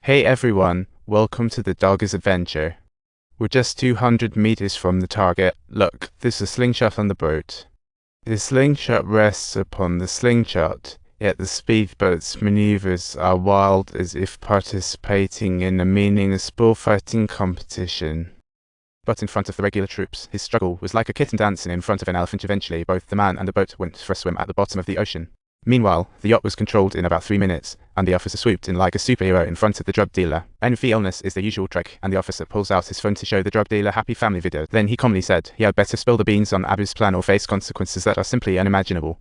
Hey everyone, welcome to the Dogger's Adventure. We're just 200 meters from the target. Look, there's a slingshot on the boat. The slingshot rests upon the slingshot, yet the speedboat's maneuvers are wild as if participating in a meaningless bullfighting competition. But in front of the regular troops, his struggle was like a kitten dancing in front of an elephant. Eventually, both the man and the boat went for a swim at the bottom of the ocean. Meanwhile, the yacht was controlled in about 3 minutes, and the officer swooped in like a superhero in front of the drug dealer. Envy illness is the usual trick, and the officer pulls out his phone to show the drug dealer happy family video. Then he calmly said he had better spill the beans on Abu's plan or face consequences that are simply unimaginable.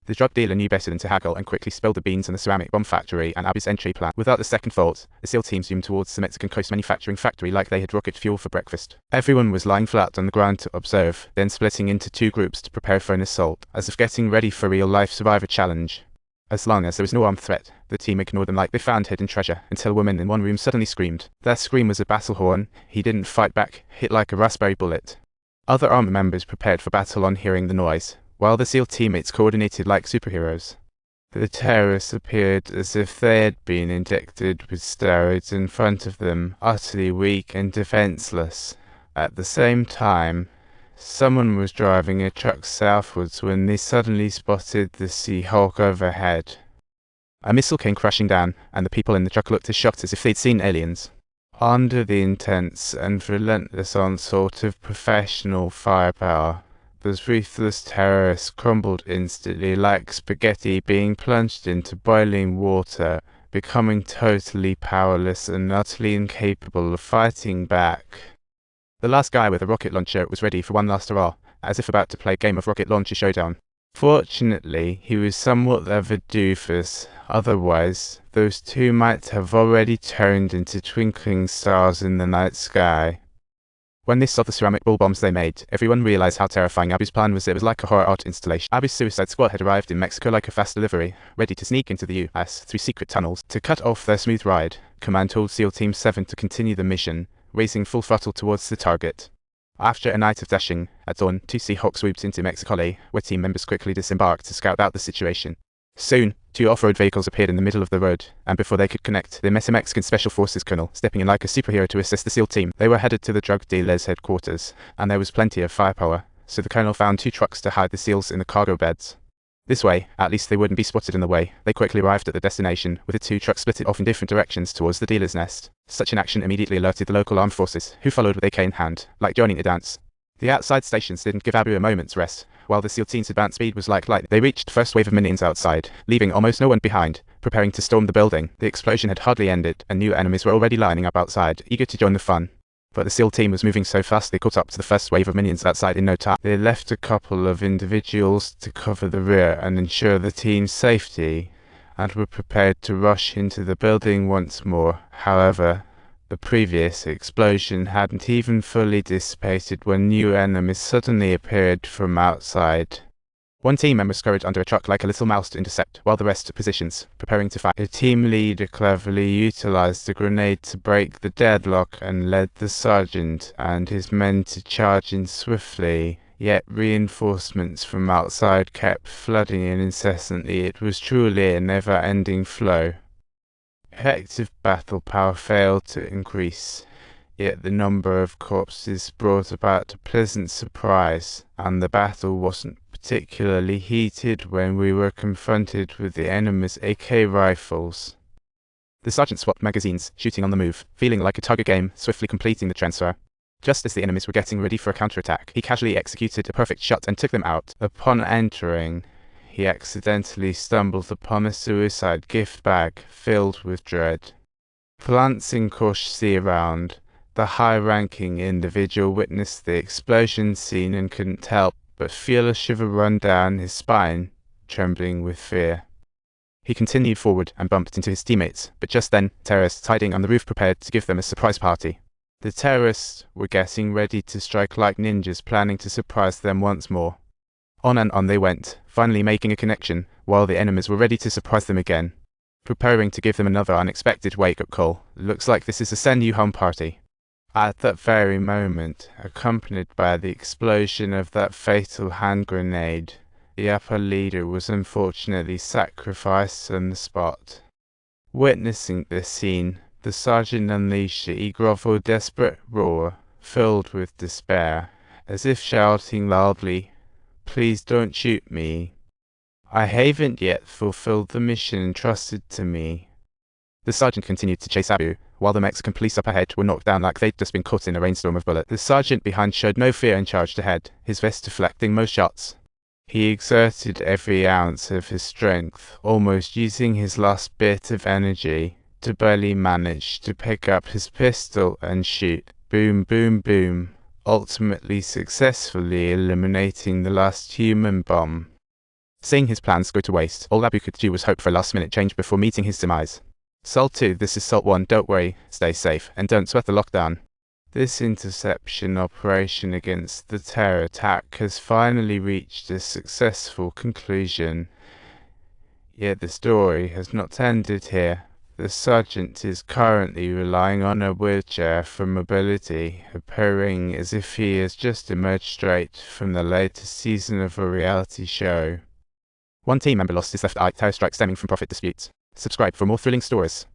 The drug dealer knew better than to haggle and quickly spilled the beans on the ceramic bomb factory and Abu's entry plan. Without a second thought, the SEAL team zoomed towards the Mexican coast manufacturing factory like they had rocket fuel for breakfast. Everyone was lying flat on the ground to observe, then splitting into two groups to prepare for an assault, as if getting ready for a real-life survivor challenge. As long as there was no armed threat, the team ignored them like they found hidden treasure, until a woman in one room suddenly screamed. That scream was a battle horn. He didn't fight back, hit like a raspberry bullet. Other army members prepared for battle on hearing the noise, while the SEAL teammates coordinated like superheroes. The terrorists appeared as if they had been injected with steroids in front of them, utterly weak and defenseless. At the same time, someone was driving a truck southwards when they suddenly spotted the Sea Hulk overhead. A missile came crashing down, and the people in the truck looked as shocked as if they'd seen aliens. Under the intense and relentless onslaught of professional firepower, those ruthless terrorists crumbled instantly like spaghetti being plunged into boiling water, becoming totally powerless and utterly incapable of fighting back. The last guy with a rocket launcher was ready for one last hurrah, as if about to play a game of rocket launcher showdown. Fortunately, he was somewhat of a doofus, otherwise, those two might have already turned into twinkling stars in the night sky. When they saw the ceramic bull bombs they made, everyone realized how terrifying Abu's plan was. It was like a horror art installation. Abu's suicide squad had arrived in Mexico like a fast delivery, ready to sneak into the U.S. through secret tunnels. To cut off their smooth ride, Command told SEAL Team 7 to continue the mission, racing full throttle towards the target. After a night of dashing, at dawn, two Sea Hawks swooped into Mexico, where team members quickly disembarked to scout out the situation. Soon, two off-road vehicles appeared in the middle of the road, and before they could connect, they met a Mexican Special Forces colonel, stepping in like a superhero to assist the SEAL team. They were headed to the drug dealer's headquarters, and there was plenty of firepower, so the colonel found two trucks to hide the SEALs in the cargo beds. This way, at least they wouldn't be spotted in the way. They quickly arrived at the destination, with the two trucks split off in different directions towards the dealer's nest. Such an action immediately alerted the local armed forces, who followed with AK in hand, like joining the dance. The outside stations didn't give Abu a moment's rest. While the SEAL team's advance speed was like light, they reached the first wave of minions outside, leaving almost no one behind, preparing to storm the building. The explosion had hardly ended, and new enemies were already lining up outside, eager to join the fun. But the SEAL team was moving so fast they caught up to the first wave of minions outside in no time. They left a couple of individuals to cover the rear and ensure the team's safety, and were prepared to rush into the building once more. However, the previous explosion hadn't even fully dissipated when new enemies suddenly appeared from outside. One team member scurried under a truck like a little mouse to intercept, while the rest took positions, preparing to fight. The team leader cleverly utilized a grenade to break the deadlock and led the sergeant and his men to charge in swiftly. Yet reinforcements from outside kept flooding in incessantly. It was truly a never-ending flow. Effective battle power failed to increase, yet the number of corpses brought about a pleasant surprise, and the battle wasn't particularly heated when we were confronted with the enemy's AK rifles. The sergeant swapped magazines, shooting on the move, feeling like a target game, swiftly completing the transfer. Just as the enemies were getting ready for a counterattack, he casually executed a perfect shot and took them out. Upon entering, he accidentally stumbled upon a suicide gift bag filled with dread. Glancing cautiously around, the high-ranking individual witnessed the explosion scene and couldn't help but feel a shiver run down his spine, trembling with fear. He continued forward and bumped into his teammates, but just then, terrorists hiding on the roof prepared to give them a surprise party. The terrorists were getting ready to strike like ninjas, planning to surprise them once more. On and on they went, finally making a connection, while the enemies were ready to surprise them again, preparing to give them another unexpected wake-up call. Looks like this is a send you home party. At that very moment, accompanied by the explosion of that fatal hand grenade, the upper leader was unfortunately sacrificed on the spot. Witnessing this scene, The sergeant unleashed a eager, desperate roar, filled with despair, as if shouting loudly, "Please don't shoot me. I haven't yet fulfilled the mission entrusted to me." The sergeant continued to chase Abu, while the Mexican police up ahead were knocked down like they'd just been caught in a rainstorm of bullets. The sergeant behind showed no fear and charged ahead, his vest deflecting most shots. He exerted every ounce of his strength, almost using his last bit of energy, to barely manage to pick up his pistol and shoot. Boom, boom, boom, ultimately successfully eliminating the last human bomb. Seeing his plans go to waste, all Abu could do was hope for a last-minute change before meeting his demise. Sol 2, this is Salt 1, don't worry, stay safe, and don't sweat the lockdown. This interception operation against the terror attack has finally reached a successful conclusion. Yet the story has not ended here. The sergeant is currently relying on a wheelchair for mobility, appearing as if he has just emerged straight from the latest season of a reality show. One team member lost his left eye, terror strike stemming from profit disputes. Subscribe for more thrilling stories.